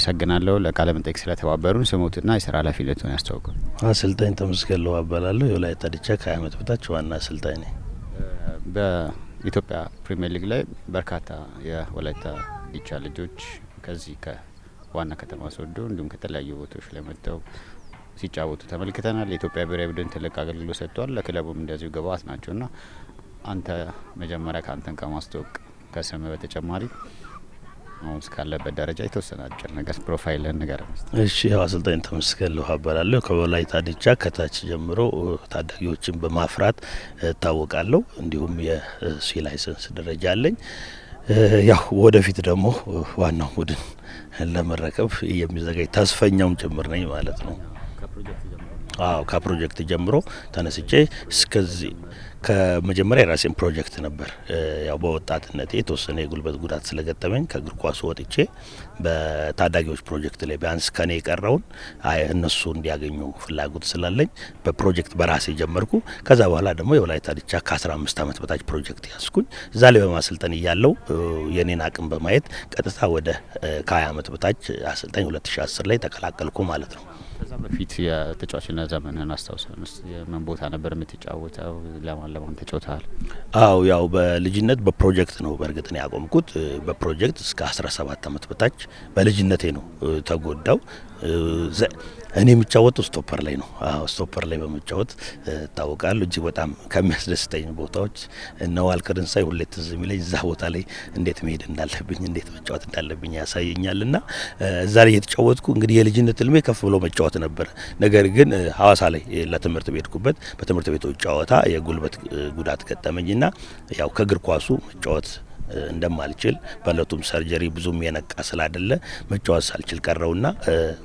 አመሰግናለሁ ለቃለ መጠይቅ ስለተባበሩን። ስሙትና የስራ ኃላፊነቱን ያስተዋውቁ። አሰልጣኝ ተመስገን ለዋ እባላለሁ። የወላይታ ዲቻ ከ20 አመት በታች ዋና አሰልጣኝ ነኝ። በኢትዮጵያ ፕሪሚየር ሊግ ላይ በርካታ የወላይታ ዲቻ ልጆች ከዚህ ከዋና ከተማ ሶዶ እንዲሁም ከተለያዩ ቦታዎች ላይ መጥተው ሲጫወቱ ተመልክተናል። የኢትዮጵያ ብሔራዊ ቡድን ትልቅ አገልግሎት ሰጥቷል። ለክለቡም እንደዚሁ ግብአት ናቸውና አንተ መጀመሪያ ካንተን ከማስተዋወቅ ከስም በተጨማሪ አሁን እስካለበት ደረጃ የተወሰነ አጭር ነገር ፕሮፋይልን ንገረን። እሺ፣ ያው አሰልጣኝ ተመስገን ለዋ እባላለሁ። ከወላይታ ዲቻ ከታች ጀምሮ ታዳጊዎችን በማፍራት እታወቃለሁ። እንዲሁም የሲ ላይሰንስ ደረጃ አለኝ። ያው ወደፊት ደግሞ ዋናው ቡድን ለመረከብ የሚዘጋጅ ተስፈኛውም ጭምር ነኝ ማለት ነው። ከፕሮጀክት ጀምሮ ተነስቼ እስከዚህ ከመጀመሪያ የራሴን ፕሮጀክት ነበር። ያው በወጣትነቴ የተወሰነ የጉልበት ጉዳት ስለገጠመኝ ከእግር ኳሱ ወጥቼ በታዳጊዎች ፕሮጀክት ላይ ቢያንስ ከኔ የቀረውን እነሱ እንዲያገኙ ፍላጎት ስላለኝ በፕሮጀክት በራሴ ጀመርኩ። ከዛ በኋላ ደግሞ የወላይታ ዲቻ ከ15 አመት በታች ፕሮጀክት ያስኩኝ። እዛ ላይ በማሰልጠን እያለው የኔን አቅም በማየት ቀጥታ ወደ ከ20 አመት በታች አሰልጣኝ 2010 ላይ ተቀላቀልኩ ማለት ነው። ከዛ በፊት የተጫዋችነት ዘመንህን አስታውሰን። ምን ቦታ ነበር የምትጫወተው? ለማን ተጫውተሃል? አው ያው በልጅነት በፕሮጀክት ነው በእርግጥ ነው ያቆምኩት። በፕሮጀክት እስከ 17 አመት በታች በልጅነቴ ነው ተጎዳው። እኔ የምጫወተው ስቶፐር ላይ ነው። ስቶፐር ላይ በመጫወት ታውቃለሁ። እጅግ በጣም ከሚያስደስተኝ ቦታዎች እነ ዋልከርን ሳይ ሁሌ ትዝ የሚለኝ እዛ ቦታ ላይ እንዴት መሄድ እንዳለብኝ እንዴት መጫወት እንዳለብኝ ያሳየኛልና እዛ ላይ የተጫወትኩ እንግዲህ የልጅነት ህልሜ ከፍ ብሎ መጫወት ነበር። ነገር ግን ሀዋሳ ላይ ለትምህርት ቤትኩበት በትምህርት ቤቶች ጨዋታ የጉልበት ጉዳት ገጠመኝና ያው ከእግር ኳሱ መጫወት እንደማልችል በለቱም ሰርጀሪ ብዙም የነቃ ስላደለ መጫወት ሳልችል ቀረውና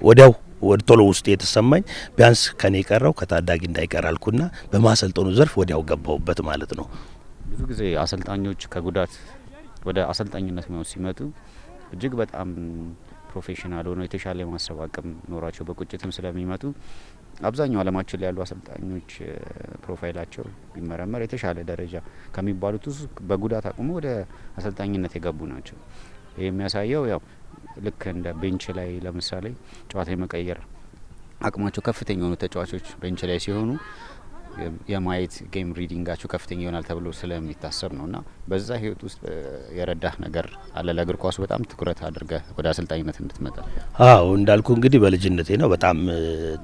ወዲያው ወደ ቶሎ ውስጥ የተሰማኝ ቢያንስ ከኔ ቀረው ከታዳጊ እንዳይቀር አልኩና በማሰልጠኑ ዘርፍ ወዲያው ገባሁበት ማለት ነው። ብዙ ጊዜ አሰልጣኞች ከጉዳት ወደ አሰልጣኝነት ነው ሲመጡ እጅግ በጣም ፕሮፌሽናል ሆነው የተሻለ የማሰብ አቅም ኖራቸው በቁጭትም ስለሚመጡ አብዛኛው አለማችን ላይ ያሉ አሰልጣኞች ፕሮፋይላቸው ቢመረመር የተሻለ ደረጃ ከሚባሉት ውስጥ በጉዳት አቁሞ ወደ አሰልጣኝነት የገቡ ናቸው። ይህ የሚያሳየው ያው ልክ እንደ ቤንች ላይ ለምሳሌ ጨዋታ የመቀየር አቅማቸው ከፍተኛ የሆኑ ተጫዋቾች ቤንች ላይ ሲሆኑ የማየት ጌም ሪዲንጋቸው ከፍተኛ ይሆናል ተብሎ ስለሚታሰብ ነውና በዛ ህይወት ውስጥ የረዳህ ነገር አለ? ለእግር ኳሱ በጣም ትኩረት አድርገህ ወደ አሰልጣኝነት እንድትመጣ? አዎ እንዳልኩ እንግዲህ በልጅነቴ ነው በጣም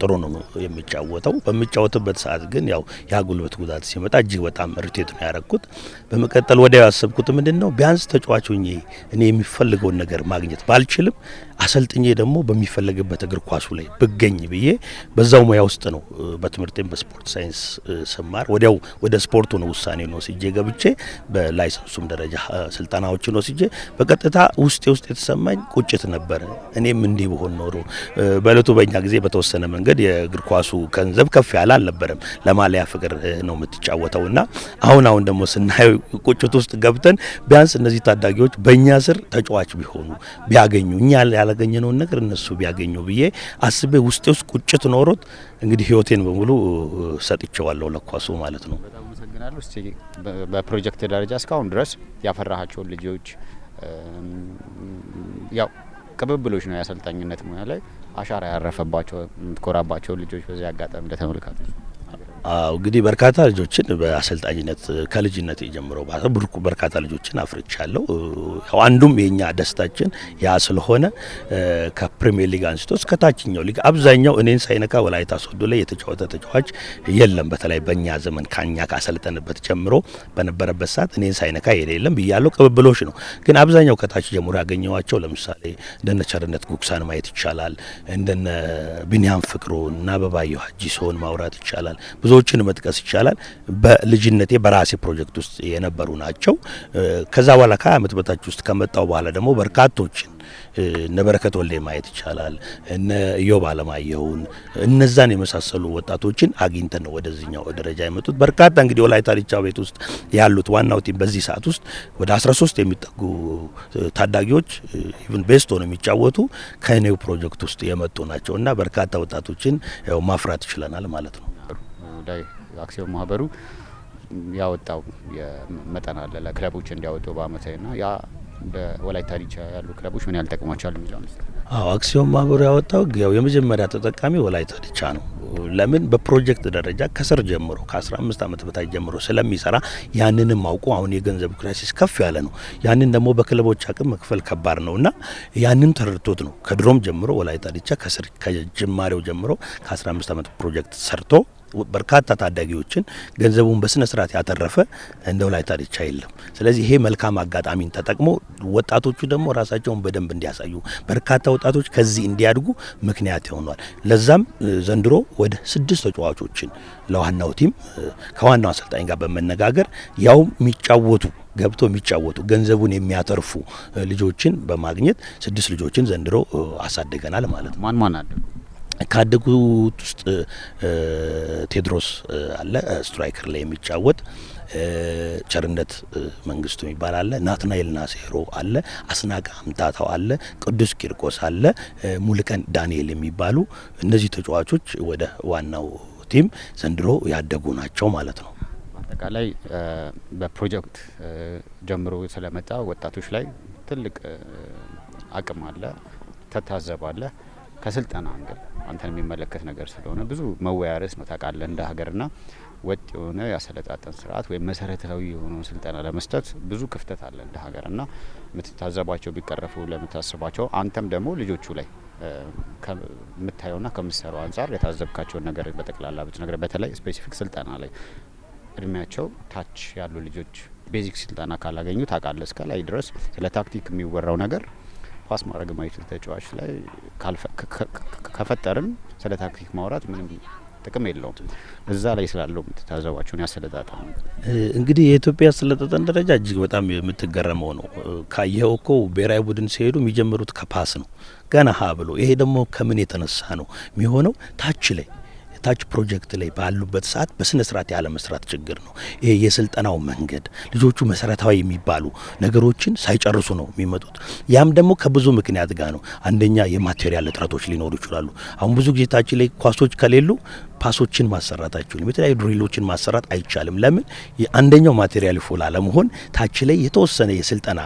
ጥሩ ነው የሚጫወተው። በሚጫወትበት ሰዓት ግን ያው የጉልበት ጉዳት ሲመጣ እጅግ በጣም ሪቴት ነው ያረኩት። በመቀጠል ወዲያው ያሰብኩት ምንድነው ቢያንስ ተጫዋች ሆኜ እኔ የሚፈልገውን ነገር ማግኘት ባልችልም አሰልጥኜ ደግሞ በሚፈለግበት እግር ኳሱ ላይ ብገኝ ብዬ በዛው ሙያ ውስጥ ነው በትምህርቴም በስፖርት ሳይንስ ስማር ወዲያው ወደ ስፖርቱ ነው ውሳኔ ነው ሲጄ ገብቼ በላይሰንሱም ደረጃ ስልጠናዎችን ነው ሲጄ በቀጥታ ውስጥ የተሰማኝ ቁጭት ነበር። እኔም እንዲህ በሆን ኖሮ በእለቱ በእኛ ጊዜ በተወሰነ መንገድ የእግር ኳሱ ገንዘብ ከፍ ያለ አልነበረም። ለማሊያ ፍቅር ነው የምትጫወተውና አሁን ደግሞ ስናየው ቁጭት ውስጥ ገብተን ቢያንስ እነዚህ ታዳጊዎች በእኛ ስር ተጫዋች ቢሆኑ ቢያገኙ እኛ ያላገኘነውን ነገር እነሱ ቢያገኙ ብዬ አስቤ ውስጤ ውስጥ ቁጭት ኖሮት እንግዲህ ህይወቴን በሙሉ ሰጥቼዋለሁ ለኳሱ ማለት ነው። በጣም አመሰግናለሁ። እስቲ በፕሮጀክት ደረጃ እስካሁን ድረስ ያፈራሃቸው ልጆች ያው ቅብብሎች ነው የአሰልጣኝነት ሙያ ላይ አሻራ ያረፈባቸው የምትኮራባቸው ልጆች በዚህ አጋጣሚ ለተመልካቾች? እንግዲህ በርካታ ልጆችን በአሰልጣኝነት ከልጅነት ጀምሮ በርካታ ልጆችን አፍርቻለሁ። ያው አንዱም የኛ ደስታችን ያ ስለሆነ ከፕሪሚየር ሊግ አንስቶ እስከ ታችኛው ሊግ አብዛኛው እኔን ሳይነካ ወላይታ ሶዶ ላይ የተጫወተ ተጫዋች የለም። በተለይ በእኛ ዘመን ካኛ ካሰልጠንበት ጀምሮ በነበረበት ሰዓት እኔን ሳይነካ የለም ብያለሁ። ቅብብሎች ነው ግን አብዛኛው ከታች ጀምሮ ያገኘዋቸው ለምሳሌ እንደነ ቸርነት ጉክሳን ማየት ይቻላል። እንደነ ቢኒያም ፍቅሩ እና በባየሁ ሀጂሶን ማውራት ይቻላል። ብዙዎችን መጥቀስ ይቻላል። በልጅነቴ በራሴ ፕሮጀክት ውስጥ የነበሩ ናቸው። ከዛ በኋላ ከ20 አመት በታች ውስጥ ከመጣው በኋላ ደግሞ በርካቶችን እነ በረከት ወልዴ ማየት ይቻላል። እነ ኢዮብ አለማየሁን እነዛን የመሳሰሉ ወጣቶችን አግኝተን ነው ወደዚህኛው ደረጃ የመጡት። በርካታ እንግዲህ ወላይታ ዲቻ ቤት ውስጥ ያሉት ዋናው ቲም በዚህ ሰዓት ውስጥ ወደ 13 የሚጠጉ ታዳጊዎች ኢቭን ቤስት ሆነው የሚጫወቱ ከኔው ፕሮጀክት ውስጥ የመጡ ናቸውና በርካታ ወጣቶችን ያው ማፍራት ይችላል ማለት ነው። አክሲዮን ማህበሩ ያወጣው የመጠን አለ ለክለቦች እንዲያወጡ በአመታዊና ያ እንደ ወላይታ ዲቻ ያሉ ክለቦች ምን ያህል ጠቅሟቸዋል የሚለው ነው። አክሲዮን ማህበሩ ያወጣው ያው የመጀመሪያ ተጠቃሚ ወላይታ ዲቻ ነው። ለምን በፕሮጀክት ደረጃ ከስር ጀምሮ ከ15 ዓመት በታች ጀምሮ ስለሚሰራ ያንንም አውቆ አሁን የገንዘብ ክራይሲስ ከፍ ያለ ነው። ያንን ደግሞ በክለቦች አቅም መክፈል ከባድ ነውና ያንን ተረድቶት ነው ከድሮም ጀምሮ ወላይታ ዲቻ ከስር ከጅማሬው ጀምሮ ከ15 ዓመት ፕሮጀክት ሰርቶ በርካታ ታዳጊዎችን ገንዘቡን በስነ ስርዓት ያተረፈ እንደ ወላይታ ዲቻ የለም። ስለዚህ ይሄ መልካም አጋጣሚን ተጠቅሞ ወጣቶቹ ደግሞ ራሳቸውን በደንብ እንዲያሳዩ በርካታ ወጣቶች ከዚህ እንዲያድጉ ምክንያት ይሆናል። ለዛም ዘንድሮ ወደ 6 ተጫዋቾችን ለዋናው ቲም ከዋናው አሰልጣኝ ጋር በመነጋገር ያው የሚጫወቱ ገብቶ የሚጫወቱ ገንዘቡን የሚያተርፉ ልጆችን በማግኘት 6 ልጆችን ዘንድሮ አሳድገናል ማለት ነው። ማን አለ? ካደጉት ውስጥ ቴድሮስ አለ፣ ስትራይከር ላይ የሚጫወት ቸርነት መንግስቱ የሚባል አለ፣ ናትናኤል ናሴሮ አለ፣ አስናቃ አምታታው አለ፣ ቅዱስ ቂርቆስ አለ፣ ሙልቀን ዳንኤል የሚባሉ እነዚህ ተጫዋቾች ወደ ዋናው ቲም ዘንድሮ ያደጉ ናቸው ማለት ነው። አጠቃላይ በፕሮጀክት ጀምሮ ስለመጣ ወጣቶች ላይ ትልቅ አቅም አለ፣ ተታዘባለ። ከስልጠና አንግል አንተን የሚመለከት ነገር ስለሆነ ብዙ መወያያ ርዕስ ነው ታውቃለህ። እንደ ሀገርና ወጥ የሆነ ያሰለጣጠን ስርዓት ወይም መሰረታዊ የሆነውን ስልጠና ለመስጠት ብዙ ክፍተት አለ እንደ ሀገርና የምትታዘባቸው ቢቀረፉ ለምታስባቸው አንተም ደግሞ ልጆቹ ላይ ከምታየውና ከምትሰራው አንጻር የታዘብካቸውን ነገር በጠቅላላ ብትነግረ በተለይ ስፔሲፊክ ስልጠና ላይ እድሜያቸው ታች ያሉ ልጆች ቤዚክ ስልጠና ካላገኙ ታውቃለህ እስከ ላይ ድረስ ስለ ታክቲክ የሚወራው ነገር ፓስ ማድረግ ማይችል ተጫዋች ላይ ከፈጠርን ስለ ታክቲክ ማውራት ምንም ጥቅም የለውም። እዛ ላይ ስላለው የምትታዘባቸውን ያሰለጣጠን እንግዲህ የኢትዮጵያ ያሰለጣጠን ደረጃ እጅግ በጣም የምትገረመው ነው። ካየኸው እኮ ብሔራዊ ቡድን ሲሄዱ የሚጀምሩት ከፓስ ነው ገና ሀ ብሎ። ይሄ ደግሞ ከምን የተነሳ ነው የሚሆነው? ታች ፕሮጀክት ላይ ባሉበት ሰዓት በስነ ስርዓት ያለ መስራት ችግር ነው። ይሄ የስልጠናው መንገድ ልጆቹ መሰረታዊ የሚባሉ ነገሮችን ሳይጨርሱ ነው የሚመጡት። ያም ደግሞ ከብዙ ምክንያት ጋር ነው። አንደኛ የማቴሪያል እጥረቶች ሊኖሩ ይችላሉ። አሁን ብዙ ጊዜ ታች ላይ ኳሶች ከሌሉ ፓሶችን ማሰራት አይችሉም። የተለያዩ ድሪሎችን ማሰራት አይቻልም። ለምን? አንደኛው ማቴሪያል ፉል አለመሆን ታች ላይ የተወሰነ የስልጠና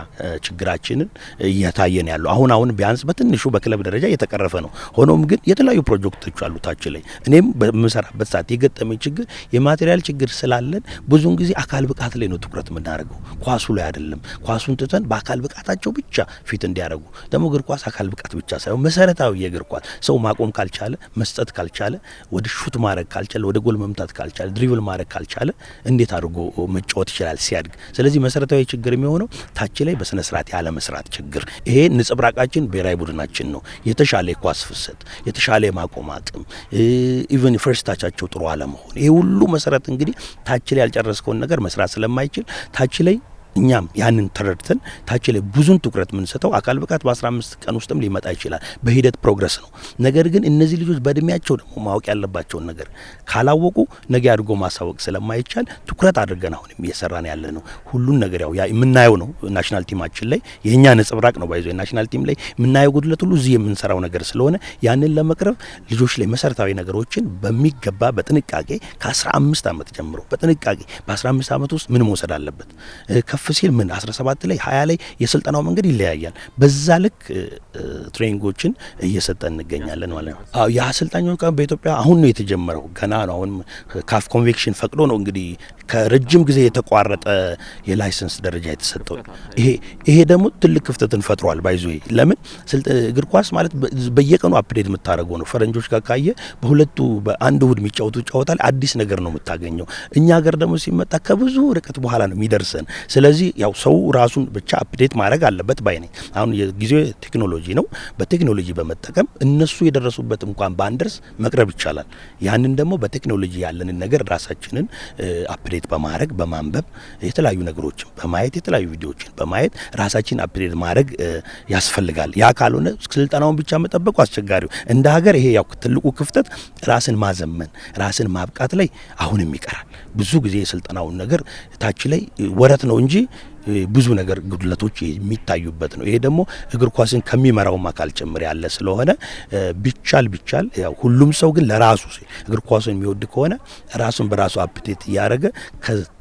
ችግራችንን እያታየን ያለው አሁን ቢያንስ በትንሹ በክለብ ደረጃ እየተቀረፈ ነው። ሆኖም ግን የተለያዩ ፕሮጀክቶች አሉ ታች ላይ። እኔም በምሰራበት ሰዓት የገጠመኝ ችግር የማቴሪያል ችግር ስላለን ብዙውን ጊዜ አካል ብቃት ላይ ነው ትኩረት የምናደርገው፣ ኳሱ ላይ አይደለም። ኳሱን ትተን በአካል ብቃታቸው ብቻ ፊት እንዲያደርጉ። ደግሞ እግር ኳስ አካል ብቃት ብቻ ሳይሆን መሰረታዊ የእግር ኳስ ሰው ማቆም ካልቻለ፣ መስጠት ካልቻለ፣ ወደ ሹት ማድረግ ካልቻለ፣ ወደ ጎል መምታት ካልቻለ፣ ድሪብል ማድረግ ካልቻለ እንዴት አድርጎ መጫወት ይችላል ሲያድግ? ስለዚህ መሰረታዊ ችግር የሚሆነው ታች ላይ በስነ ስርዓት ያለ መስራት ችግር። ይሄ ንጽብራቃችን ብሔራዊ ቡድናችን ነው። የተሻለ የኳስ ፍሰት፣ የተሻለ የማቆም አቅም፣ ኢቨን ፈርስት ታቻቸው ጥሩ አለመሆን፣ ይሄ ሁሉ መሰረት እንግዲህ ታች ላይ ያልጨረስከውን ነገር መስራት ስለማይችል ታች ላይ እኛም ያንን ተረድተን ታች ላይ ብዙን ትኩረት የምንሰጠው አካል ብቃት በ15 ቀን ውስጥም ሊመጣ ይችላል፣ በሂደት ፕሮግረስ ነው። ነገር ግን እነዚህ ልጆች በእድሜያቸው ደግሞ ማወቅ ያለባቸውን ነገር ካላወቁ ነገ አድርጎ ማሳወቅ ስለማይቻል ትኩረት አድርገን አሁን እየሰራን ያለ ነው። ሁሉን ነገር ያው የምናየው ነው። ናሽናል ቲማችን ላይ የኛ ነጽብራቅ ነው ባይዞ ናሽናል ቲም ላይ የምናየው ጉድለት ሁሉ እዚህ የምንሰራው ነገር ስለሆነ ያንን ለመቅረብ ልጆች ላይ መሰረታዊ ነገሮችን በሚገባ በጥንቃቄ ከ15 ዓመት ጀምሮ በጥንቃቄ በ15 ዓመት ውስጥ ምን መውሰድ አለበት ከፍ ሲል ምን 17 ላይ 20 ላይ የስልጠናው መንገድ ይለያያል። በዛ ልክ ትሬኒንጎችን እየሰጠን እንገኛለን ማለት ነው። አዎ የአሰልጣኞች ቀን በኢትዮጵያ አሁን ነው የተጀመረው፣ ገና ነው። አሁን ካፍ ኮንቬክሽን ፈቅዶ ነው እንግዲህ ከረጅም ጊዜ የተቋረጠ የላይሰንስ ደረጃ የተሰጠው። ይሄ ደግሞ ትልቅ ክፍተትን ፈጥሯል። ባይዞ ለምን እግር ኳስ ማለት በየቀኑ አፕዴት የምታደርገው ነው። ፈረንጆች ጋር ካየ በሁለቱ በአንድ እሁድ የሚጫወቱ ጨዋታ ላይ አዲስ ነገር ነው የምታገኘው። እኛ ሀገር ደግሞ ሲመጣ ከብዙ ርቀት በኋላ ነው የሚደርሰን። ስለዚህ ያው ሰው ራሱን ብቻ አፕዴት ማድረግ አለበት ባይ ነኝ። አሁን የጊዜው ቴክኖሎጂ ነው። በቴክኖሎጂ በመጠቀም እነሱ የደረሱበት እንኳን ባንደርስ መቅረብ ይቻላል። ያንን ደግሞ በቴክኖሎጂ ያለንን ነገር ራሳችንን አፕዴት በማድረግ በማንበብ የተለያዩ ነገሮችን በማየት የተለያዩ ቪዲዮዎችን በማየት ራሳችን አፕዴት ማድረግ ያስፈልጋል። ያ ካልሆነ ስልጠናውን ብቻ መጠበቁ አስቸጋሪው እንደ ሀገር ይሄ ያው ትልቁ ክፍተት ራስን ማዘመን ራስን ማብቃት ላይ አሁንም ይቀራል። ብዙ ጊዜ የስልጠናውን ነገር ታች ላይ ወረት ነው እንጂ ብዙ ነገር ጉድለቶች የሚታዩበት ነው። ይሄ ደግሞ እግር ኳስን ከሚመራውም አካል ጭምር ያለ ስለሆነ ቢቻል ያው ሁሉም ሰው ግን ለራሱ እግር ኳስን የሚወድ ከሆነ ራሱን በራሱ አፕዴት እያደረገ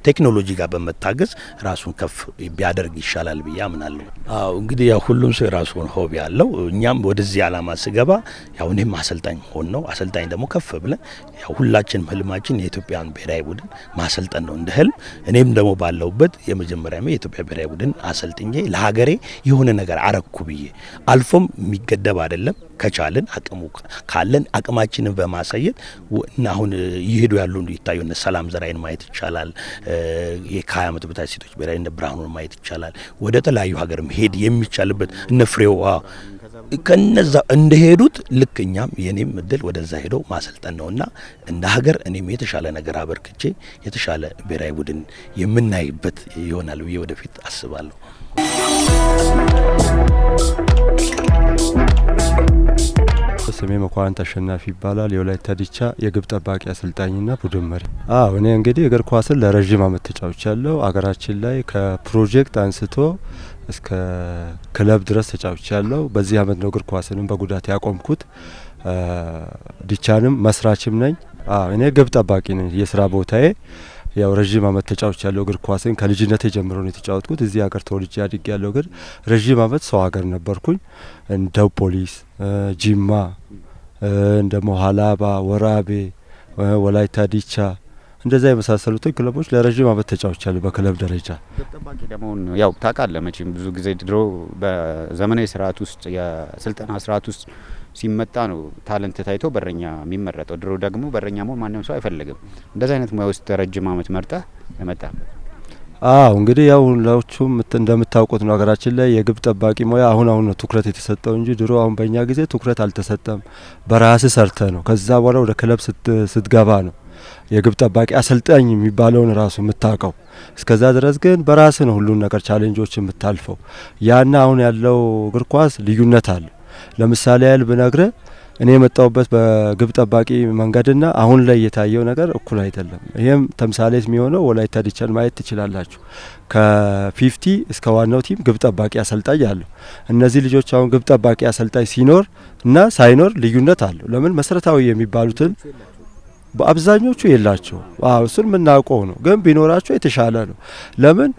ቴክኖሎጂ ጋር በመታገዝ ራሱን ከፍ ቢያደርግ ይሻላል ብዬ አምናለሁ። አዎ እንግዲህ ያው ሁሉም ሰው የራሱን ሆቢ አለው። እኛም ወደዚህ አላማ ስገባ ያው እኔም አሰልጣኝ ሆን ነው። አሰልጣኝ ደግሞ ከፍ ብለን ያው ሁላችንም ህልማችን የኢትዮጵያን ብሔራዊ ቡድን ማሰልጠን ነው እንደ ህልም። እኔም ደግሞ ባለውበት የመጀመሪያ የኢትዮጵያ ብሔራዊ ቡድን አሰልጥኜ ለሀገሬ የሆነ ነገር አረኩ ብዬ አልፎም የሚገደብ አይደለም። ከቻልን አቅሙ ካለን አቅማችንን በማሳየት አሁን ይሄዱ ያሉ ይታዩ እነ ሰላም ዘራይን ማየት ይቻላል። የ20 ዓመት በታች ሴቶች ብሔራዊ እነ ብርሃኑን ማየት ይቻላል። ወደ ተለያዩ ሀገር መሄድ የሚቻልበት እነ ፍሬው ከነዛ እንደሄዱት ልክ እኛም የኔም እድል ወደዛ ሄዶ ማሰልጠን ነውና እንደ ሀገር እኔም የተሻለ ነገር አበርክቼ የተሻለ ብሔራዊ ቡድን የምናይበት ይሆናል ብዬ ወደፊት አስባለሁ። ስሜ መኳንንት አሸናፊ ይባላል። የወላይታ ዲቻ የግብ ጠባቂ አሰልጣኝና ቡድን መሪ። እኔ እንግዲህ እግር ኳስን ለረጅም ዓመት ተጫውቻለሁ። አገራችን ላይ ከፕሮጀክት አንስቶ እስከ ክለብ ድረስ ተጫውቻለሁ። በዚህ ዓመት ነው እግር ኳስንም በጉዳት ያቆምኩት። ዲቻንም መስራችም ነኝ። እኔ ግብ ጠባቂ ነኝ የስራ ቦታዬ። ያው ረጅም ዓመት ተጫውቻለሁ እግር ኳስን ከልጅነቴ ጀምሮ ነው የተጫወትኩት። እዚህ ሀገር ተወልጄ አድጌ ያለሁ ግን ረጅም ዓመት ሰው ሀገር ነበርኩኝ። እንደው ፖሊስ፣ ጂማ፣ እንደሞ ሀላባ፣ ወራቤ፣ ወላይታ ዲቻ እንደዛ የመሳሰሉትን ክለቦች ለረጅም ዓመት ተጫውቻለሁ በክለብ ደረጃ። ግብ ጠባቂ ደግሞ ያው ታውቃለህ መቼም ብዙ ጊዜ ድሮ በዘመናዊ ስርዓት ውስጥ የስልጠና ስርዓት ውስጥ ሲመጣ ነው ታለንት ታይቶ በረኛ የሚመረጠው። ድሮ ደግሞ በረኛ መሆን ማንም ሰው አይፈልግም። እንደዚህ አይነት ሙያ ውስጥ ረጅም ዓመት መርጠህ የመጣ? እንግዲህ ያው ሁላችሁም እንደምታውቁት ነው ሀገራችን ላይ የግብ ጠባቂ ሙያ አሁን ነው ትኩረት የተሰጠው እንጂ ድሮ አሁን በእኛ ጊዜ ትኩረት አልተሰጠም። በራስ ሰርተ ነው ከዛ በኋላ ወደ ክለብ ስትገባ ነው የግብ ጠባቂ አሰልጣኝ የሚባለውን ራሱ የምታውቀው። እስከዛ ድረስ ግን በራስ ነው ሁሉን ነገር ቻሌንጆች የምታልፈው። ያና አሁን ያለው እግር ኳስ ልዩነት አለ። ለምሳሌ ያህል ብነግረ እኔ የመጣውበት በግብ ጠባቂ መንገድና አሁን ላይ የታየው ነገር እኩል አይደለም። ይሄም ተምሳሌት የሚሆነው ወላይታ ዲቻን ማየት ትችላላችሁ። ከ50 እስከ ዋናው ቲም ግብ ጠባቂ አሰልጣኝ አለው። እነዚህ ልጆች አሁን ግብ ጠባቂ አሰልጣኝ ሲኖር እና ሳይኖር ልዩነት አለው። ለምን መሰረታዊ የሚባሉትን በአብዛኞቹ የላቸው። እሱን የምናውቀው ነው። ግን ቢኖራቸው የተሻለ ነው። ለምን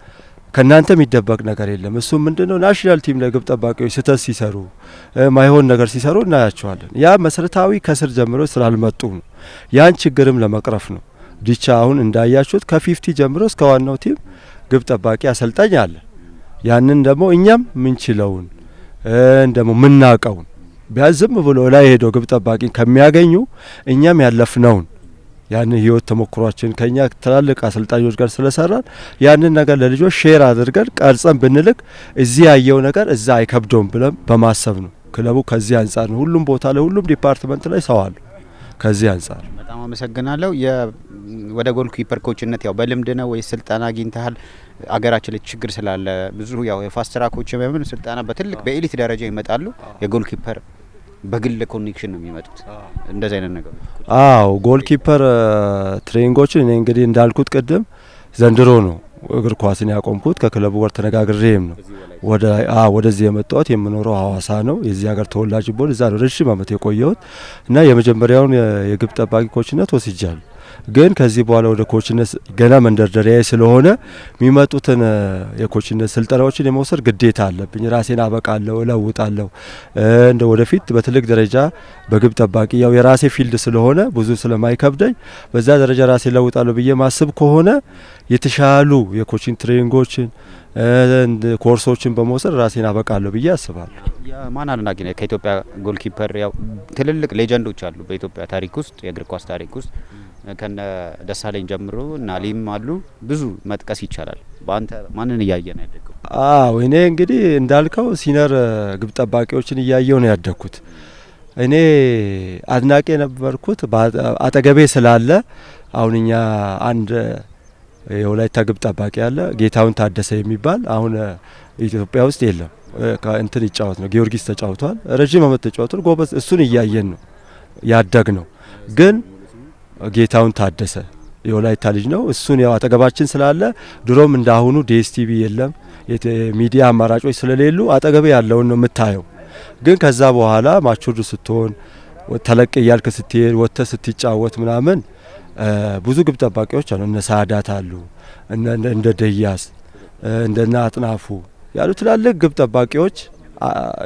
ከናንተ የሚደበቅ ነገር የለም። እሱ ምንድነው ናሽናል ቲም ላይ ግብ ጠባቂዎች ስህተት ሲሰሩ ማይሆን ነገር ሲሰሩ እናያቸዋለን። ያ መሰረታዊ ከስር ጀምሮ ስላልመጡ ነው። ያን ችግርም ለመቅረፍ ነው። ዲቻ አሁን እንዳያችሁት ከ50 ጀምሮ እስከ ዋናው ቲም ግብ ጠባቂ አሰልጣኝ አለ። ያንን ደግሞ እኛም ምንችለውን እንደሞ ምናቀውን ቢያዝም ብሎ ላይ ሄዶ ግብ ጠባቂ ከሚያገኙ እኛም ያለፍነውን ያንን ህይወት ተሞክሯችን ከኛ ትላልቅ አሰልጣኞች ጋር ስለሰራን ያንን ነገር ለልጆች ሼር አድርገን ቀርጸን ብንልክ እዚህ ያየው ነገር እዛ አይከብደውም ብለን በማሰብ ነው። ክለቡ ከዚህ አንጻር ነው ሁሉም ቦታ ላይ ሁሉም ዲፓርትመንት ላይ ሰው አሉ። ከዚህ አንጻር በጣም አመሰግናለሁ። ወደ ጎል ኪፐር ኮችነት ያው በልምድ ነው ወይ ስልጠና አግኝተሃል? አገራችን ላይ ችግር ስላለ ብዙ ያው የፋስት ትራኮች በምን ስልጠና በትልቅ በኤሊት ደረጃ ይመጣሉ። የጎል ኪፐር በግል ኮኔክሽን ነው የሚመጡት። እንደዚህ አይነት ነገር ጎል ኪፐር ትሬኒንጎችን እኔ እንግዲህ እንዳልኩት ቅድም ዘንድሮ ነው እግር ኳስን ያቆምኩት። ከክለቡ ጋር ተነጋግሬም ነው ወደዚህ የመጣሁት። የምኖረው ሀዋሳ ነው። የዚህ ሀገር ተወላጅ ቦል እዛ ነው ረጅም ዓመት የቆየሁት እና የመጀመሪያውን የግብ ጠባቂ ኮችነት ወስጃለሁ። ግን ከዚህ በኋላ ወደ ኮችነት ገና መንደርደሪያ ስለሆነ የሚመጡትን የኮችነት ስልጠናዎችን የመውሰድ ግዴታ አለብኝ። ራሴን አበቃለሁ፣ እለውጣለሁ። እንደ ወደፊት በትልቅ ደረጃ በግብ ጠባቂ ያው የራሴ ፊልድ ስለሆነ ብዙ ስለማይከብደኝ በዛ ደረጃ ራሴ እለውጣለሁ ብዬ ማስብ ከሆነ የተሻሉ የኮችንግ ትሬኒንጎችን ኮርሶችን በመውሰድ ራሴን አበቃለሁ ብዬ አስባለሁ። የማን አድናቂ ነህ? ከኢትዮጵያ ጎል ኪፐር ያው ትልልቅ ሌጀንዶች አሉ በኢትዮጵያ ታሪክ ውስጥ የእግር ኳስ ታሪክ ውስጥ ከነ ደሳለኝ ጀምሮ እና ሊም አሉ። ብዙ መጥቀስ ይቻላል። በአንተ ማንን እያየ ነው ያደግከው? እኔ እንግዲህ እንዳልከው ሲነር ግብ ጠባቂዎችን እያየው ነው ያደግኩት። እኔ አድናቂ የነበርኩት አጠገቤ ስላለ አሁን እኛ አንድ የወላይታ ግብ ጠባቂ ያለ ጌታውን ታደሰ የሚባል አሁን ኢትዮጵያ ውስጥ የለም። እንትን ይጫወት ነው ጊዮርጊስ ተጫውቷል። ረጅም ዓመት ተጫውቷል። ጎበዝ። እሱን እያየን ነው ያደግ ነው። ግን ጌታውን ታደሰ የወላይታ ልጅ ነው። እሱን ያው አጠገባችን ስላለ ድሮም እንዳሁኑ ዲኤስቲቪ የለም፣ የሚዲያ አማራጮች ስለሌሉ አጠገቤ ያለውን ነው የምታየው። ግን ከዛ በኋላ ማቹርድ ስትሆን ተለቅ እያልክ ስትሄድ ወጥተህ ስትጫወት ምናምን ብዙ ግብ ጠባቂዎች አሉ። እነ ሳዳት አሉ፣ እንደ ደያስ፣ እንደና አጥናፉ ያሉ ትላልቅ ግብ ጠባቂዎች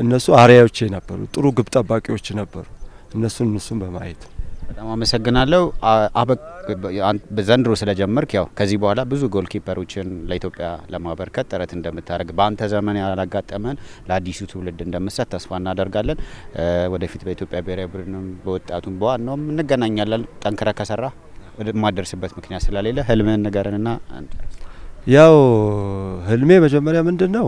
እነሱ አሪያዎቼ ነበሩ። ጥሩ ግብ ጠባቂዎች ነበሩ። እነሱን በማየት በጣም አመሰግናለሁ። ዘንድሮ ስለጀመርክ ያው ከዚህ በኋላ ብዙ ጎል ኪፐሮችን ለኢትዮጵያ ለማበርከት ጥረት እንደምታደርግ በአንተ ዘመን ያላጋጠመን ለአዲሱ ትውልድ እንደምሰጥ ተስፋ እናደርጋለን። ወደፊት በኢትዮጵያ ብሔራዊ ቡድንም በወጣቱም በዋናውም እንገናኛለን። ጠንክረ ከሰራ የማደርስበት ምክንያት ስለሌለ ህልምህን ንገረንና ያው ህልሜ መጀመሪያ ምንድነው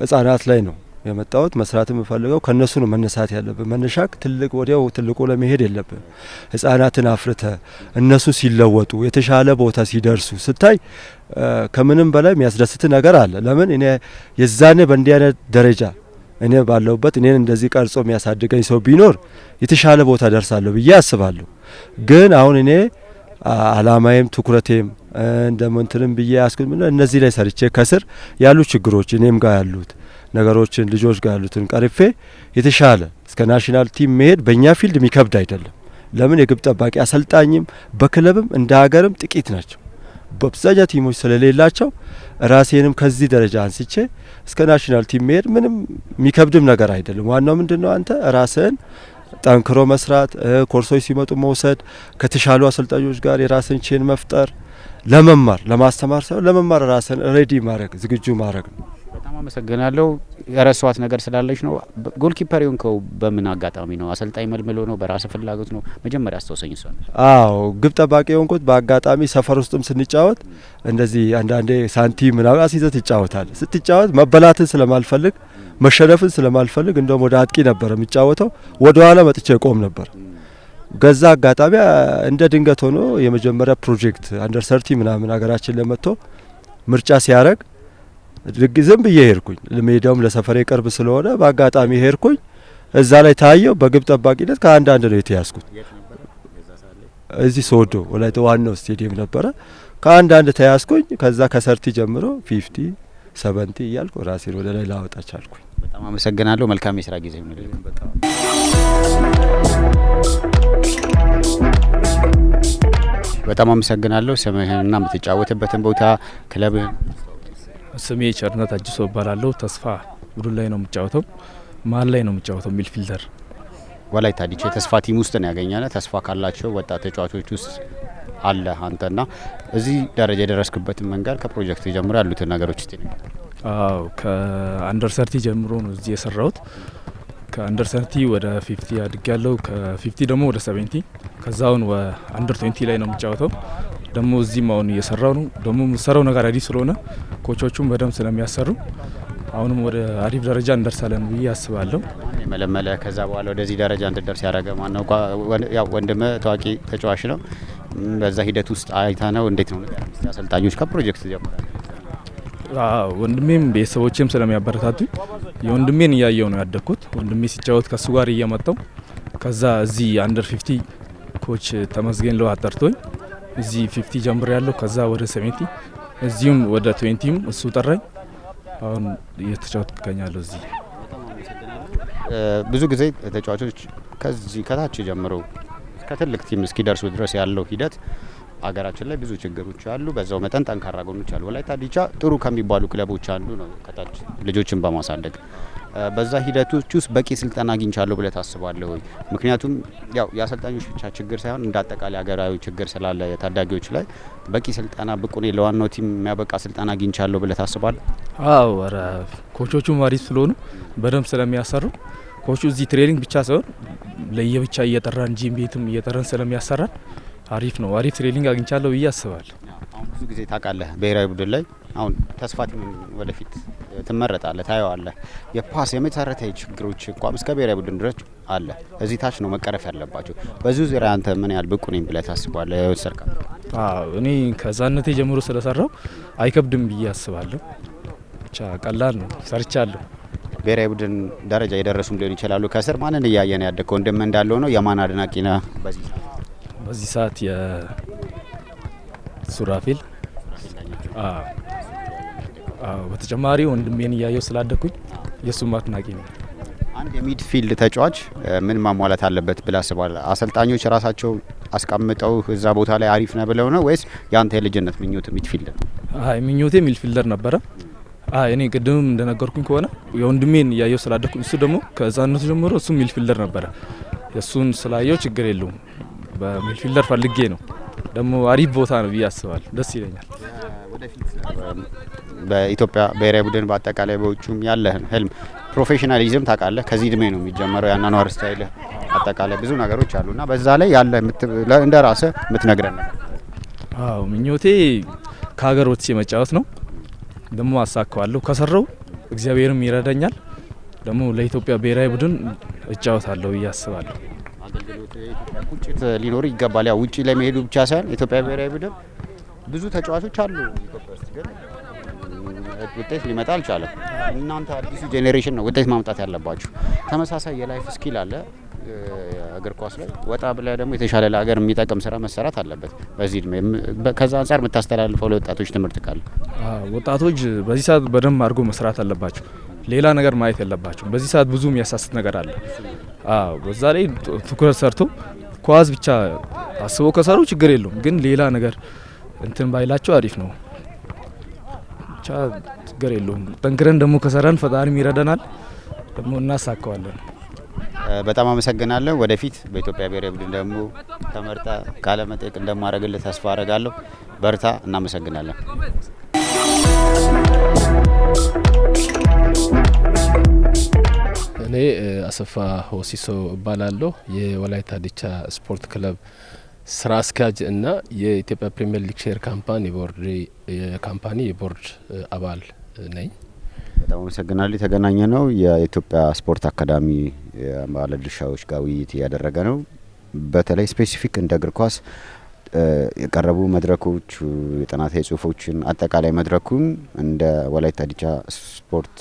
ህጻናት ላይ ነው የመጣሁት። መስራት የምፈልገው ከነሱ ነው መነሳት ያለብን። መነሻክ ወዲያው ትልቁ ለመሄድ የለብን። ህጻናትን አፍርተ እነሱ ሲለወጡ የተሻለ ቦታ ሲደርሱ ስታይ ከምንም በላይ የሚያስደስት ነገር አለ። ለምን እኔ የዛኔ በእንዲህ አይነት ደረጃ እኔ ባለሁበት እኔን እንደዚህ ቀርጾ የሚያሳድገኝ ሰው ቢኖር የተሻለ ቦታ ደርሳለሁ ብዬ አስባለሁ። ግን አሁን እኔ አላማዬም ትኩረቴም እንደምንትንም ብዬ ያስኩት እነዚህ ላይ ሰርቼ ከስር ያሉ ችግሮች እኔም ጋር ያሉት ነገሮችን ልጆች ጋር ያሉትን ቀርፌ የተሻለ እስከ ናሽናል ቲም መሄድ በእኛ ፊልድ የሚከብድ አይደለም። ለምን የግብ ጠባቂ አሰልጣኝም በክለብም እንደ ሀገርም ጥቂት ናቸው። በብዛኛ ቲሞች ስለሌላቸው ራሴንም ከዚህ ደረጃ አንስቼ እስከ ናሽናል ቲም መሄድ ምንም የሚከብድም ነገር አይደለም። ዋናው ምንድነው አንተ ራስህን ጠንክሮ መስራት፣ ኮርሶች ሲመጡ መውሰድ፣ ከተሻሉ አሰልጣኞች ጋር የራስን ቼን መፍጠር፣ ለመማር ለማስተማር ሳይሆን ለመማር ራስን ሬዲ ማድረግ ዝግጁ ማድረግ ነው። በጣም አመሰግናለሁ። የረሷት ነገር ስላለች ነው። ጎል ኪፐር የሆንከው በምን አጋጣሚ ነው? አሰልጣኝ መልምሎ ነው? በራስ ፍላጎት ነው? መጀመሪያ አስተውሰኝ እሷ። አዎ ግብ ጠባቂ የሆንኩት በአጋጣሚ ሰፈር ውስጥም ስንጫወት እንደዚህ አንዳንዴ ሳንቲም ምናምን አስይዘት ይጫወታል። ስትጫወት መበላትን ስለማልፈልግ መሸነፍን ስለማልፈልግ እንደውም ወደ አጥቂ ነበር የሚጫወተው። ወደ ኋላ መጥቼ ቆም ነበር። ገዛ አጋጣሚ እንደ ድንገት ሆኖ የመጀመሪያ ፕሮጀክት አንደር 30 ምናምን ሀገራችን ለመጥቶ ምርጫ ሲያረግ ዝም ብዬ ሄድኩኝ። ለሜዳውም ለሰፈሬ ቅርብ ስለሆነ በአጋጣሚ ሄድኩኝ። እዛ ላይ ታየው። በግብ ጠባቂነት ከአንዳንድ ነው የተያዝኩት። እዚህ ሶዶ ወላይታ ዋናው ስቴዲየም ነበረ። ከአንዳንድ ተያዝኩኝ። ከዛ ከሰርቲ ጀምሮ 50 70 እያልኩ ራሴን ወደ ላይ ላወጣ ቻልኩኝ። በጣም አመሰግናለሁ። መልካም የስራ ጊዜ ይሁንልኝ። በጣም አመሰግናለሁ። ስምህንና የምትጫወትበትን ቦታ ክለብህን? ስሜ ቸርነት አጅሶ እባላለሁ። ተስፋ ቡድን ላይ ነው የምጫወተው። መሀል ላይ ነው የምጫወተው፣ ሚድፊልደር። ወላይታ ዲቻ የተስፋ ቲም ውስጥ ነው ያገኘነ። ተስፋ ካላቸው ወጣት ተጫዋቾች ውስጥ አለ አንተና እዚህ ደረጃ የደረስክበትን መንገድ ከፕሮጀክት ጀምሮ ያሉትን ነገሮች እስቲ ነው? አዎ ከአንደር 30 ጀምሮ ነው እዚህ የሰራሁት። ከአንደር 30 ወደ 50 አድጌያለሁ። ከ50 ደግሞ ወደ 70። ከዛውን አንደር 20 ላይ ነው የምጫወተው። ደግሞ እዚህም አሁን እየሰራው ነው። ደግሞ የምሰራው ነገር አሪፍ ስለሆነ ኮቾቹም በደንብ ስለሚያሰሩ አሁንም ወደ አሪፍ ደረጃ እንደርሳለን ብዬ አስባለሁ። የመለመለ ከዛ በኋላ ወደዚህ ደረጃ እንድደርስ ያደረገ ማን ነው? ያው ወንድም ታዋቂ ተጫዋች ነው። በዛ ሂደት ውስጥ አይታ ነው እንዴት ነው ነገር አሰልጣኞች ከፕሮጀክት ጀምሮ? ወንድሜም ቤተሰቦቼም ስለሚያበረታቱኝ የወንድሜን እያየው ነው ያደግኩት። ወንድሜ ሲጫወት ከሱ ጋር እየመጣው ከዛ እዚህ አንደር 50 ኮች ተመስገን ለው አጠርቶኝ እዚህ 50 ጀምር ያለው ከዛ ወደ 70 እዚሁም ወደ 20 እሱ ጠራኝ። አሁን እየተጫወትኩ እገኛለሁ እዚህ። ብዙ ጊዜ ተጫዋቾች ከዚህ ከታች ጀምሮ ከትልቅ ቲም እስኪደርሱ ድረስ ያለው ሂደት አገራችን ላይ ብዙ ችግሮች አሉ። በዛው መጠን ጠንካራ ጎኖች አሉ። ወላይታ ዲቻ ጥሩ ከሚባሉ ክለቦች አንዱ ነው ከታች ልጆችን በማሳደግ። በዛ ሂደቶች ውስጥ በቂ ስልጠና አግኝቻለሁ ብለህ ታስባለህ ወይ? ምክንያቱም ያው የአሰልጣኞች ብቻ ችግር ሳይሆን እንደ አጠቃላይ ሀገራዊ ችግር ስላለ የታዳጊዎች ላይ በቂ ስልጠና ብቁ ነኝ ለዋናው ቲም የሚያበቃ ስልጠና አግኝቻለሁ ብለህ ታስባለህ? አዎ ኧረ ኮቾቹም አሪፍ ስለሆኑ በደንብ ስለሚያሰሩ ኮቹ እዚህ ትሬኒንግ ብቻ ሳይሆን ለየብቻ እየጠራን ጂም ቤትም እየጠራን ስለሚያሰራን አሪፍ ነው። አሪፍ ትሬኒንግ አግኝቻለሁ ብዬ አስባለሁ። አሁን ብዙ ጊዜ ታውቃለህ ብሔራዊ ቡድን ላይ አሁን ተስፋ ቲም ወደፊት ትመረጣለህ፣ ታየዋለህ። የፓስ የመሰረታዊ ችግሮች እንኳን እስከ ብሔራዊ ቡድን ድረስ አለ። እዚህ ታች ነው መቀረፍ ያለባቸው። በዚህ ዙሪያ አንተ ምን ያህል ብቁ ነኝ ብለህ ታስባለህ? ወሰርካ እኔ ከዛነቴ ጀምሮ ስለሰራው አይከብድም ብዬ አስባለሁ። ብቻ ቀላል ነው፣ ሰርቻለሁ። ብሔራዊ ቡድን ደረጃ የደረሱም ሊሆን ይችላሉ። ከስር ማንን እያየን ያደግከው? እንደምን እንዳለው ነው። የማን አድናቂ ነህ በዚህ ሰዓት? የሱራፌል። በተጨማሪ ወንድሜን እያየው ስላደኩኝ የሱም አድናቂ ነው። አንድ የሚድፊልድ ተጫዋች ምን ማሟላት አለበት ብለህ አስባለህ? አሰልጣኞች ራሳቸው አስቀምጠው እዛ ቦታ ላይ አሪፍ ነው ብለው ነው ወይስ ያንተ የልጅነት ምኞት ሚድፊልደር? አይ ምኞቴ ሚድፊልደር ነበረ። እኔ ቅድም እንደነገርኩኝ ከሆነ የወንድሜን እያየው ስላደኩኝ እሱ ደግሞ ከዛነቱ ጀምሮ እሱ ሚድፊልደር ነበረ። እሱን ስላየው ችግር የለውም በሚድፊልደር ፈልጌ ነው። ደግሞ አሪፍ ቦታ ነው ብዬ አስባለሁ። ደስ ይለኛል። ወደፊት በኢትዮጵያ ብሔራዊ ቡድን በአጠቃላይ በውጭም ያለህን ህልም ፕሮፌሽናሊዝም ታውቃለህ፣ ከዚህ እድሜ ነው የሚጀመረው። ያናኗር ስታይል አጠቃላይ ብዙ ነገሮች አሉና በዛ ላይ ያለ እንደ ራስህ የምትነግረን ነገር? አዎ ምኞቴ ከሀገር ወጥቼ መጫወት ነው። ደግሞ አሳካዋለሁ ከሰራው፣ እግዚአብሔርም ይረዳኛል። ደግሞ ለኢትዮጵያ ብሔራዊ ቡድን እጫወታለሁ ብዬ አስባለሁ። አገልግሎት የኢትዮጵያ ቁጭት ሊኖር ይገባል። ያው ውጪ ላይ መሄዱ ብቻ ሳይሆን ኢትዮጵያ ብሔራዊ ቡድን ብዙ ተጫዋቾች አሉ ኢትዮጵያ ውስጥ፣ ግን ውጤት ሊመጣ አልቻለም። እናንተ አዲሱ ጄኔሬሽን ነው ውጤት ማምጣት ያለባችሁ። ተመሳሳይ የላይፍ ስኪል አለ እግር ኳስ ላይ፣ ወጣ ብለ ደግሞ የተሻለ ለሀገር የሚጠቅም ስራ መሰራት አለበት በዚህ እድሜ። ከዛ አንጻር የምታስተላልፈው ለወጣቶች ትምህርት ካለ? ወጣቶች በዚህ ሰዓት በደንብ አድርጎ መስራት አለባቸው። ሌላ ነገር ማየት የለባቸው። በዚህ ሰዓት ብዙ የሚያሳስት ነገር አለ። በዛ ላይ ትኩረት ሰርቶ ኳስ ብቻ አስበው ከሰሩ ችግር የለውም፣ ግን ሌላ ነገር እንትን ባይላቸው አሪፍ ነው። ብቻ ችግር የለውም። ጠንክረን ደግሞ ከሰራን ፈጣሪም ይረዳናል፣ ደግሞ እናሳካዋለን። በጣም አመሰግናለሁ። ወደፊት በኢትዮጵያ ብሔራዊ ቡድን ደግሞ ተመርጣ ቃለ መጠይቅ እንደማደርግልህ ተስፋ አደርጋለሁ። በርታ። እናመሰግናለን። እኔ አሰፋ ሆሲሶ እባላለሁ። የወላይታ ዲቻ ስፖርት ክለብ ስራ አስኪያጅ እና የኢትዮጵያ ፕሪሚየር ሊግ ሼር ካምፓኒ የቦርድ አባል ነኝ። በጣም አመሰግናለሁ። የተገናኘ ነው የኢትዮጵያ ስፖርት አካዳሚ ባለድርሻዎች ጋር ውይይት እያደረገ ነው። በተለይ ስፔሲፊክ እንደ እግር ኳስ የቀረቡ መድረኮች፣ የጥናታዊ ጽሁፎችን አጠቃላይ መድረኩን እንደ ወላይታ ዲቻ ስፖርት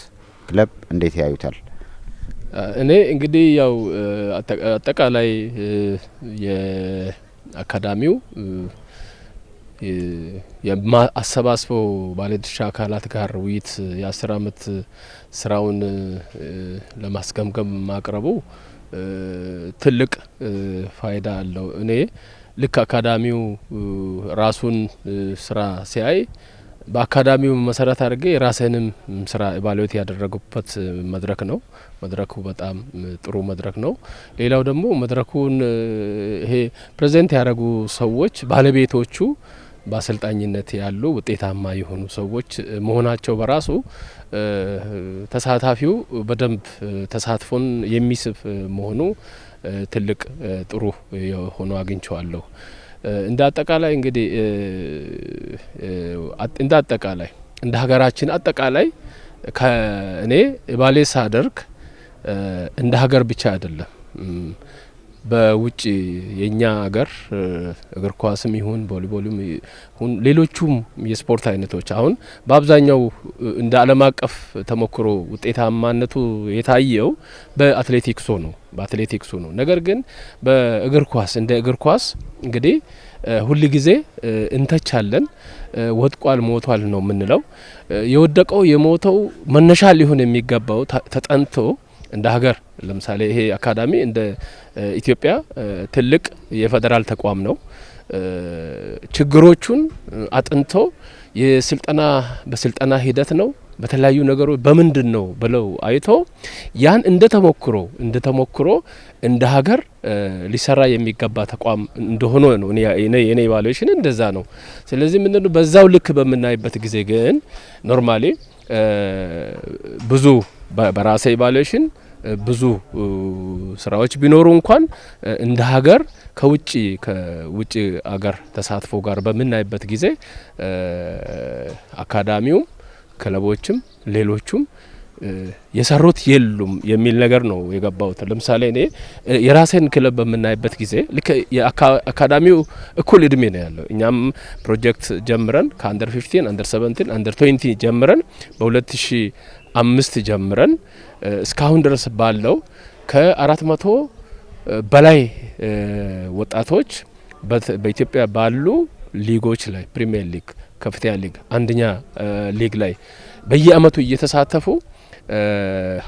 ክለብ እንዴት ያዩታል? እኔ እንግዲህ ያው አጠቃላይ የአካዳሚው አሰባስበው ባለድርሻ አካላት ጋር ውይይት የ10 አመት ስራውን ለማስገምገም ማቅረቡ ትልቅ ፋይዳ አለው። እኔ ልክ አካዳሚው ራሱን ስራ ሲያይ በአካዳሚው መሰረት አድርጌ የራሴንም ስራ ኢቫሉዌት ያደረጉበት መድረክ ነው። መድረኩ በጣም ጥሩ መድረክ ነው። ሌላው ደግሞ መድረኩን ይሄ ፕሬዘንት ያደረጉ ሰዎች ባለቤቶቹ በአሰልጣኝነት ያሉ ውጤታማ የሆኑ ሰዎች መሆናቸው በራሱ ተሳታፊው በደንብ ተሳትፎን የሚስብ መሆኑ ትልቅ ጥሩ ሆኖ አግኝቼዋለሁ። እንደ አጠቃላይ እንግዲህ እንደ አጠቃላይ እንደ ሀገራችን አጠቃላይ ከእኔ ባሌ ሳደርግ እንደ ሀገር ብቻ አይደለም፣ በውጭ የኛ ሀገር እግር ኳስም ይሁን ቮሊቦልም ይሁን ሌሎቹም የስፖርት አይነቶች አሁን በአብዛኛው እንደ ዓለም አቀፍ ተሞክሮ ውጤታማነቱ የታየው በአትሌቲክሱ ነው። ነገር ግን በእግር ኳስ እንደ እግር ኳስ እንግዲህ ሁል ጊዜ እንተቻለን። ወድቋል ሞቷል ነው የምንለው። የወደቀው የሞተው መነሻ ሊሆን የሚገባው ተጠንቶ እንደ ሀገር ለምሳሌ ይሄ አካዳሚ እንደ ኢትዮጵያ ትልቅ የፌዴራል ተቋም ነው። ችግሮቹን አጥንቶ በስልጠና ሂደት ነው በተለያዩ ነገሮች በምንድን ነው ብለው አይቶ ያን እንደ ተሞክሮ እንደ ሀገር ሊሰራ የሚገባ ተቋም እንደሆነ ነው የኔ ኢቫሉዌሽን እንደዛ ነው። ስለዚህ ምንድነው በዛው ልክ በምናይበት ጊዜ ግን ኖርማሊ ብዙ በራሴ ኢቫሉዌሽን ብዙ ስራዎች ቢኖሩ እንኳን እንደ ሀገር ከውጭ ሀገር ተሳትፎ ጋር በምናይበት ጊዜ አካዳሚው ክለቦችም ሌሎቹም የሰሩት የሉም የሚል ነገር ነው የገባውት። ለምሳሌ እኔ የራሴን ክለብ በምናይበት ጊዜ ልክ የአካዳሚው እኩል እድሜ ነው ያለው። እኛም ፕሮጀክት ጀምረን ከአንደር 15 አንደር 17 አንደር 20 ጀምረን በ2005 ጀምረን እስካሁን ድረስ ባለው ከ400 በላይ ወጣቶች በኢትዮጵያ ባሉ ሊጎች ላይ ፕሪሚየር ሊግ፣ ከፍተኛ ሊግ፣ አንደኛ ሊግ ላይ በየአመቱ እየተሳተፉ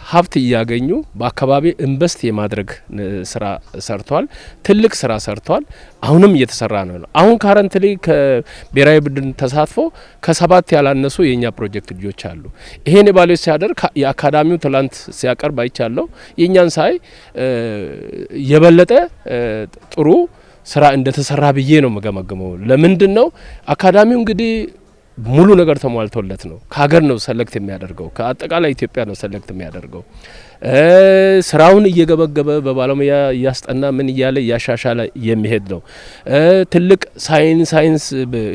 ሀብት እያገኙ በአካባቢ ኢንቨስት የማድረግ ስራ ሰርቷል። ትልቅ ስራ ሰርቷል። አሁንም እየተሰራ ነው። አሁን ካረንትሊ ከብሔራዊ ቡድን ተሳትፎ ከ7 ያላነሱ የኛ ፕሮጀክት ልጆች አሉ። ይሄን ኢቫሉዌት ሲያደርግ የአካዳሚው ትላንት ሲያቀርብ አይቻለሁ። የኛን ሳይ የበለጠ ጥሩ ስራ እንደተሰራ ብዬ ነው መገመገመው። ለምንድን ነው አካዳሚው እንግዲህ ሙሉ ነገር ተሟልቶለት ነው። ከሀገር ነው ሰለክት የሚያደርገው፣ ከአጠቃላይ ኢትዮጵያ ነው ሰለክት የሚያደርገው። ስራውን እየገበገበ በባለሙያ እያስጠና ምን እያለ እያሻሻለ የሚሄድ ነው። ትልቅ ሳይንስ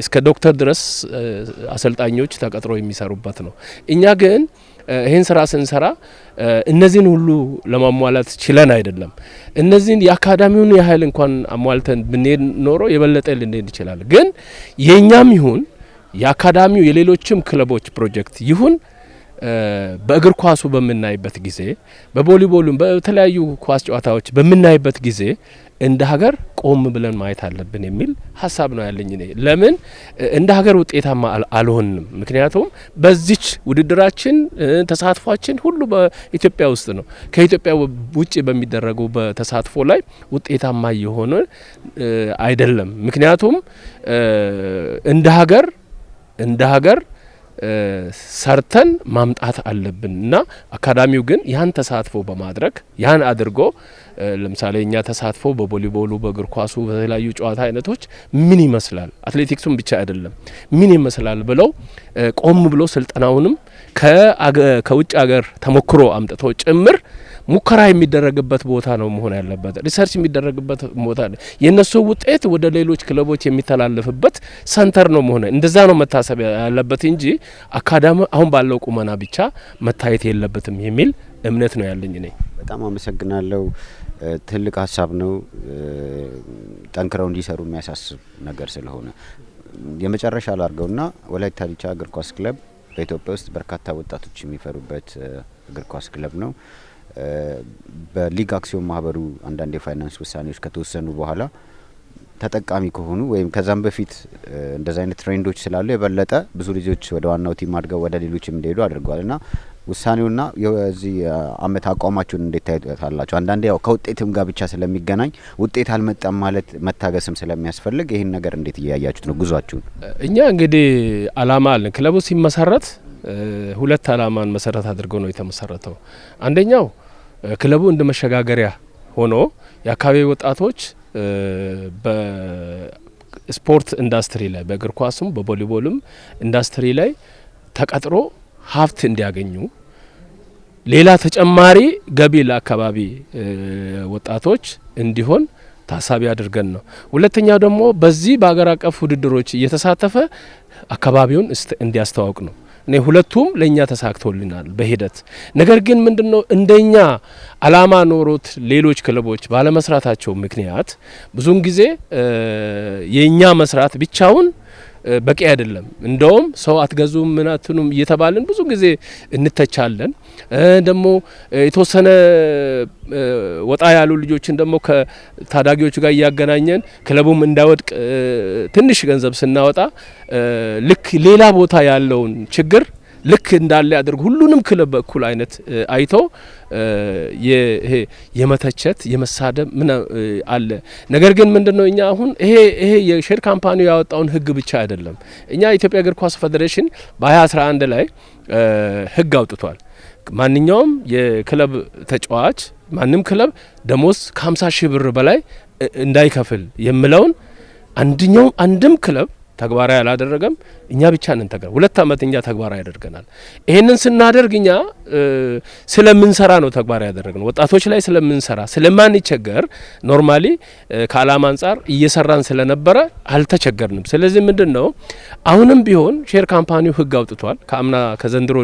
እስከ ዶክተር ድረስ አሰልጣኞች ተቀጥሮ የሚሰሩበት ነው። እኛ ግን ይህን ስራ ስንሰራ እነዚህን ሁሉ ለማሟላት ችለን አይደለም። እነዚህን የአካዳሚውን ያህል እንኳን አሟልተን ብንሄድ ኖሮ የበለጠ ልንሄድ ይችላል። ግን የኛም ይሁን የአካዳሚው የሌሎችም ክለቦች ፕሮጀክት ይሁን በእግር ኳሱ በምናይበት ጊዜ በቮሊቦሉም በተለያዩ ኳስ ጨዋታዎች በምናይበት ጊዜ እንደ ሀገር ቆም ብለን ማየት አለብን የሚል ሀሳብ ነው ያለኝ እኔ። ለምን እንደ ሀገር ውጤታማ አልሆንም? ምክንያቱም በዚች ውድድራችን ተሳትፏችን ሁሉ በኢትዮጵያ ውስጥ ነው። ከኢትዮጵያ ውጭ በሚደረጉ በተሳትፎ ላይ ውጤታማ የሆነ አይደለም። ምክንያቱም እንደ ሀገር ሰርተን ማምጣት አለብን እና አካዳሚው ግን ያን ተሳትፎ በማድረግ ያን አድርጎ ለምሳሌ እኛ ተሳትፎ በቮሊቦሉ በእግር ኳሱ በተለያዩ ጨዋታ አይነቶች ምን ይመስላል፣ አትሌቲክሱም ብቻ አይደለም ምን ይመስላል ብለው ቆም ብሎ ስልጠናውንም ከውጭ ሀገር ተሞክሮ አምጥቶ ጭምር ሙከራ የሚደረግበት ቦታ ነው መሆን ያለበት። ሪሰርች የሚደረግበት ቦታ ነው። የነሱ ውጤት ወደ ሌሎች ክለቦች የሚተላለፍበት ሰንተር ነው መሆን፣ እንደዛ ነው መታሰብ ያለበት እንጂ አካዳሚ አሁን ባለው ቁመና ብቻ መታየት የለበትም የሚል እምነት ነው ያለኝ እኔ። በጣም አመሰግናለሁ። ትልቅ ሀሳብ ነው። ጠንክረው እንዲሰሩ የሚያሳስብ ነገር ስለሆነ የመጨረሻ ላርገውና ወላይታ ዲቻ እግር ኳስ ክለብ በኢትዮጵያ ውስጥ በርካታ ወጣቶች የሚፈሩበት እግር ኳስ ክለብ ነው። በሊግ አክሲዮን ማህበሩ አንዳንድ የፋይናንስ ውሳኔዎች ከተወሰኑ በኋላ ተጠቃሚ ከሆኑ ወይም ከዛም በፊት እንደዛ አይነት ትሬንዶች ስላሉ የበለጠ ብዙ ልጆች ወደ ዋናው ቲም አድገው ወደ ሌሎችም እንደሄዱ አድርጓልና ውሳኔውና የዚህ አመት አቋማችሁን እንዴት ታያላችሁ? አንዳንዴ ያው ከውጤትም ጋር ብቻ ስለሚገናኝ ውጤት አልመጣም ማለት መታገስም ስለሚያስፈልግ ይህን ነገር እንዴት እያያችሁት ነው ጉዟችሁን? እኛ እንግዲህ አላማ አለን። ክለቡ ሲመሰረት 2 አላማን መሰረት አድርገው ነው የተመሰረተው። አንደኛው ክለቡ እንደ መሸጋገሪያ ሆኖ የአካባቢ ወጣቶች በስፖርት ኢንዱስትሪ ላይ በእግር ኳስም በቮሊቦልም ኢንዱስትሪ ላይ ተቀጥሮ ሀብት እንዲያገኙ ሌላ ተጨማሪ ገቢ ለአካባቢ ወጣቶች እንዲሆን ታሳቢ አድርገን ነው። ሁለተኛው ደግሞ በዚህ በአገር አቀፍ ውድድሮች እየተሳተፈ አካባቢውን እንዲያስተዋውቅ ነው። እኔ ሁለቱም ለኛ ተሳክቶልናል በሂደት። ነገር ግን ምንድነው እንደኛ አላማ ኖሮት ሌሎች ክለቦች ባለመስራታቸው ምክንያት ብዙን ጊዜ የኛ መስራት ብቻውን በቂ አይደለም። እንደውም ሰው አትገዙም ምን አትኑም እየተባልን ብዙ ጊዜ እንተቻለን። ደግሞ የተወሰነ ወጣ ያሉ ልጆችን ደግሞ ከታዳጊዎች ጋር እያገናኘን ክለቡም እንዳይወድቅ ትንሽ ገንዘብ ስናወጣ ልክ ሌላ ቦታ ያለውን ችግር ልክ እንዳለ ያድርጉ ሁሉንም ክለብ በኩል አይነት አይቶ ይሄ የመተቸት የመሳደብ ምን አለ። ነገር ግን ምንድነው እኛ አሁን ይሄ የሼር ካምፓኒው ያወጣውን ህግ ብቻ አይደለም። እኛ ኢትዮጵያ እግር ኳስ ፌዴሬሽን በ2011 ላይ ህግ አውጥቷል። ማንኛውም የክለብ ተጫዋች ማንም ክለብ ደሞዝ ከ50 ሺህ ብር በላይ እንዳይከፍል የሚለውን አንድም ክለብ ተግባራዊ አላደረገም። እኛ ብቻ ነን 2 አመት እኛ ተግባራዊ ያደርገናል። ይሄንን ስናደርግ እኛ ስለምንሰራ ነው ተግባራዊ ያደረግነው። ወጣቶች ላይ ስለምንሰራ ስለማንቸገር ኖርማሊ ከአላማ አንጻር እየሰራን ስለነበረ አልተቸገርንም። ስለዚህ ምንድነው አሁንም ቢሆን ሼር ካምፓኒው ህግ አውጥቷል። ከአምና ከዘንድሮ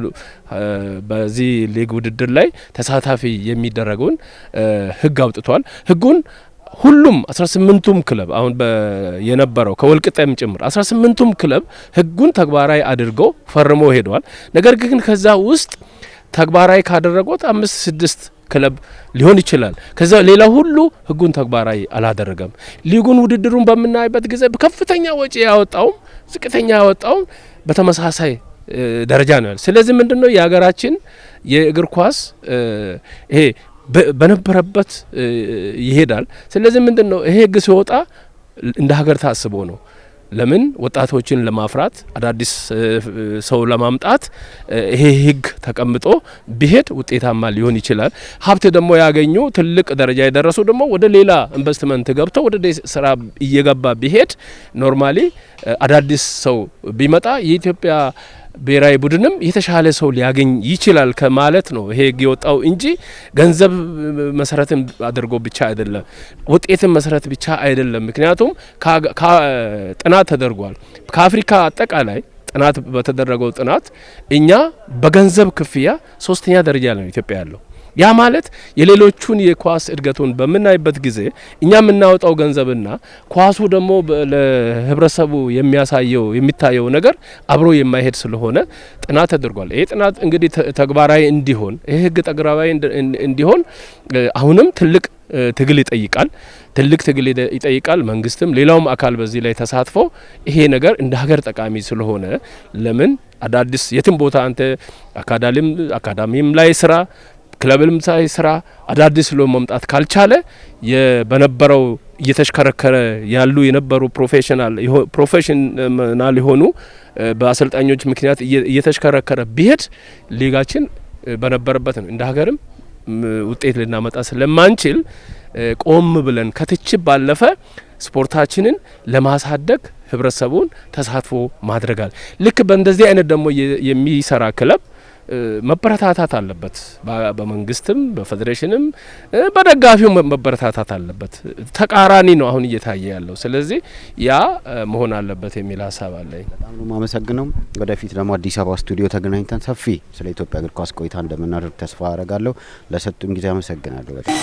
በዚህ ሊግ ውድድር ላይ ተሳታፊ የሚደረገውን ህግ አውጥቷል። ህጉን ሁሉም 18ቱም ክለብ አሁን የነበረው ከወልቅጤም ጭምር 18ቱም ክለብ ህጉን ተግባራዊ አድርገው ፈርሞ ሄደዋል። ነገር ግን ከዛ ውስጥ ተግባራዊ ካደረጉት 5-6 ክለብ ሊሆን ይችላል። ከዛ ሌላ ሁሉ ህጉን ተግባራዊ አላደረገም። ሊጉን ውድድሩን በምናይበት ጊዜ በከፍተኛ ወጪ ያወጣው ዝቅተኛ ያወጣው በተመሳሳይ ደረጃ ነው። ስለዚህ ምንድነው የሀገራችን የእግር ኳስ ይሄ በነበረበት ይሄዳል። ስለዚህ ምንድነው ይሄ ህግ ሲወጣ እንደ ሀገር ታስቦ ነው። ለምን ወጣቶችን ለማፍራት አዳዲስ ሰው ለማምጣት ይሄ ህግ ተቀምጦ ቢሄድ ውጤታማ ሊሆን ይችላል። ሀብት ደግሞ ያገኙ ትልቅ ደረጃ የደረሱ ደግሞ ወደ ሌላ ኢንቨስትመንት ገብተው ወደ ስራ እየገባ ቢሄድ ኖርማሊ አዳዲስ ሰው ቢመጣ የኢትዮጵያ ብሔራዊ ቡድንም የተሻለ ሰው ሊያገኝ ይችላል ከማለት ነው ይሄ ህግ የወጣው እንጂ ገንዘብ መሰረትን አድርጎ ብቻ አይደለም፣ ውጤትን መሰረት ብቻ አይደለም። ምክንያቱም ጥናት ተደርጓል። ከአፍሪካ አጠቃላይ ጥናት በተደረገው ጥናት እኛ በገንዘብ ክፍያ 3ኛ ደረጃ ነው ኢትዮጵያ ያለው። ያ ማለት የሌሎቹን የኳስ እድገቱን በምናይበት ጊዜ እኛ የምናወጣው ገንዘብና ኳሱ ደግሞ ለህብረተሰቡ የሚታየው ነገር አብሮ የማይሄድ ስለሆነ ጥናት ተደርጓል። ይሄ ጥናት እንግዲህ ተግባራዊ እንዲሆን ይሄ ህግ ተግባራዊ እንዲሆን አሁንም ትልቅ ትግል ይጠይቃል። መንግስትም ሌላውም አካል በዚህ ላይ ተሳትፎ ይሄ ነገር እንደ ሀገር ጠቃሚ ስለሆነ ለምን አዳዲስ የትም ቦታ አንተ አካዳሚም ላይ ስራ ክለብልም ሳይ ስራ አዳዲስ ሎ መምጣት ካልቻለ በነበረው እየተሽከረከረ ያሉ የነበሩ ፕሮፌሽናል የሆኑ በአሰልጣኞች ምክንያት እየተሽከረከረ ቢሄድ ሊጋችን በነበረበት ነው እንደ ሀገርም ውጤት ልናመጣ ስለማንችል ቆም ብለን ከትችብ ባለፈ ስፖርታችንን ለማሳደግ ህብረተሰቡን ተሳትፎ ማድረጋል። ልክ በእንደዚህ አይነት ደግሞ የሚሰራ ክለብ መበረታታት አለበት። በመንግስትም በፌዴሬሽንም በደጋፊው መበረታታት አለበት። ተቃራኒ ነው አሁን እየታየ ያለው። ስለዚህ ያ መሆን አለበት የሚል ሀሳብ አለኝ። በጣም ነው ማመሰግነው። ወደፊት ደግሞ አዲስ አበባ ስቱዲዮ ተገናኝተን ሰፊ ስለ ኢትዮጵያ እግር ኳስ ቆይታ እንደምናደርግ ተስፋ አረጋለሁ። ለሰጡኝ ጊዜ አመሰግናለሁ በጣም።